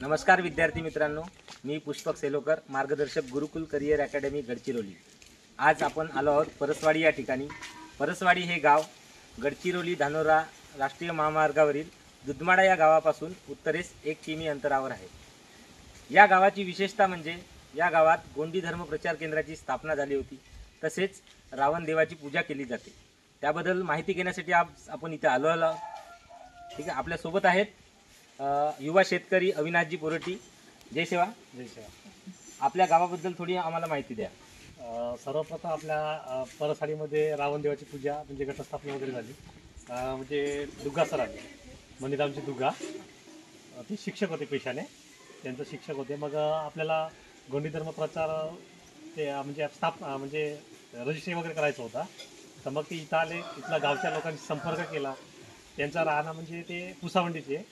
नमस्कार विद्यार्थी मित्रांनो, मी पुष्पक सेलोकर, मार्गदर्शक गुरुकुल करियर अकॅडमी गडचिरोली। आज आपण आलो आहोत परसवाडी या ठिकाणी। परसवाडी हे गाव गडचिरोली धानोरा राष्ट्रीय महामार्गावरील दुधमाडा या गावापासून उत्तरेस 1 किमी अंतरावर आहे। या गावाची विशेषता म्हणजे या गावात गोंडी धर्म प्रचार केंद्राची स्थापना झाली होती, तसेच रावण देवाची पूजा केली जाते। त्याबद्दल माहिती घेण्यासाठी आपण इथे आलो आहोत। ठीक आहे, आपल्या सोबत आहेत युवा शेतकरी अविनाशजी पोरटी। जय सेवा। जय सेवा। आपल्या गावाबद्दल थोडी आम्हाला माहिती द्या। सर्वप्रथम आपल्या परसाडीमध्ये रावण देवाची पूजा म्हणजे घटस्थापना वगैरे झाली। म्हणजे दुग्गा सर आले, मनिरामजी दुग्गा, ते शिक्षक होते पेशाने, त्यांचं शिक्षक होते। मग आपल्याला गोंडी धर्म प्रचार ते म्हणजे म्हणजे रजिस्ट्री वगैरे करायचं होता, तर मग ते इथं आले। इथला गावच्या लोकांशी संपर्क केला। त्यांचा राहणं म्हणजे ते पुसावंडीचे,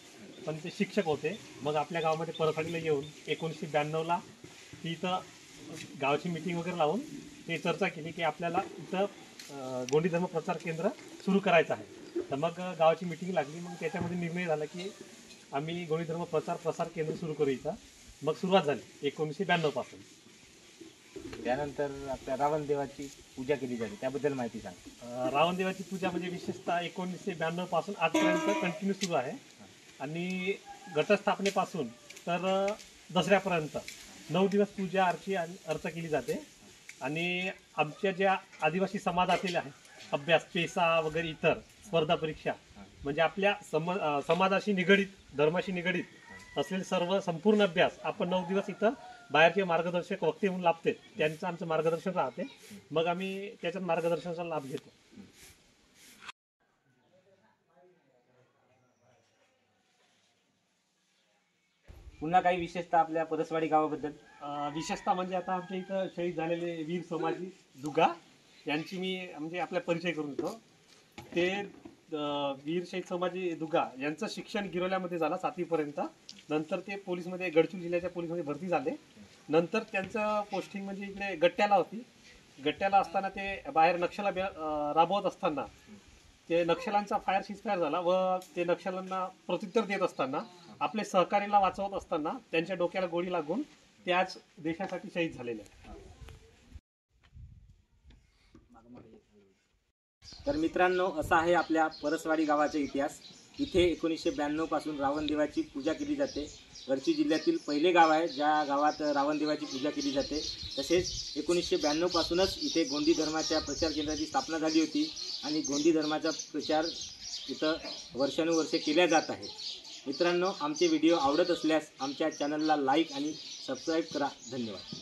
पण ते शिक्षक होते। मग आपल्या गावामध्ये परसाडीला येऊन 1992ला ती इथं गावची मीटिंग वगैरे लावून ते चर्चा केली की आपल्याला इथं गोंडी धर्म प्रचार केंद्र सुरू करायचं आहे। तर मग गावाची मीटिंग लागली। मग त्याच्यामध्ये निर्णय झाला की आम्ही गोंडी धर्म प्रसार केंद्र सुरू करू इथं। मग सुरुवात झाली 1992 पासून। त्यानंतर आपल्या रावण देवाची पूजा केली जाते, त्याबद्दल माहिती सांगा। रावण देवाची पूजा म्हणजे विशेषतः 1992 पासून आजपर्यंत कंटिन्यू सुरू आहे। आणि घटस्थापनेपासून तर दसऱ्यापर्यंत 9 दिवस पूजा अर्चा केली जाते। आणि आमच्या ज्या आदिवासी समाजातील आहे अभ्यास, पेसा वगैरे इतर स्पर्धा परीक्षा, म्हणजे आपल्या समाजाशी निगडीत, धर्माशी निगडीत असलेले सर्व संपूर्ण अभ्यास आपण 9 दिवस इथं बाहेरचे मार्गदर्शक वक्ते म्हणून लाभते, त्यांचं आमचं मार्गदर्शन राहते। मग आम्ही त्याच्यात मार्गदर्शनाचा लाभ घेतो। पुन्हा काही विशेषता आपल्या परसवाडी गावाबद्दल? विशेषता म्हणजे आता आमच्या इथं शहीद झालेले वीर सोमाजी दुग्गा यांची मी म्हणजे आपला परिचय करून देतो। ते वीर शहीद सोमाजी दुग्गा यांचं शिक्षण गिरोल्यामध्ये झालं 7वी पर्यंत। नंतर ते पोलीसमध्ये, गडचिरोली जिल्ह्याच्या पोलीसमध्ये भरती झाले। नंतर त्यांचं पोस्टिंग म्हणजे इकडे गट्ट्याला होती। गट्ट्याला असताना ते बाहेर नक्षला राबवत असताना ते नक्षल्यांचा फायर सीजफायर झाला व ते नक्षल्यांना प्रत्युत्तर देत असताना, आपले सहकारीला वाचवत असताना त्यांच्या डोक्याला गोळी लागून ते आज देशासाठी शहीद झालेले आहेत। तर मित्रांनो, असा आहे आपल्या परसवाडी गावाचा इतिहास। इथे 1992 पासून रावण देवाची पूजा केली जाते। गडचिरोली जिल्ह्यातील पहिले गाव आहे ज्या गावात रावण देवाची पूजा केली जाते। तसेच 1992 पासूनच इथे गोंडी धर्माच्या प्रचार केंद्राची स्थापना झाली होती आणि गोंडी धर्माचा प्रचार इथं वर्षानुवर्षे केल्या जात आहे। मित्रांनो, आमचे व्हिडिओ आवडत असल्यास आमच्या चॅनलला लाईक आणि सबस्क्राईब करा। धन्यवाद।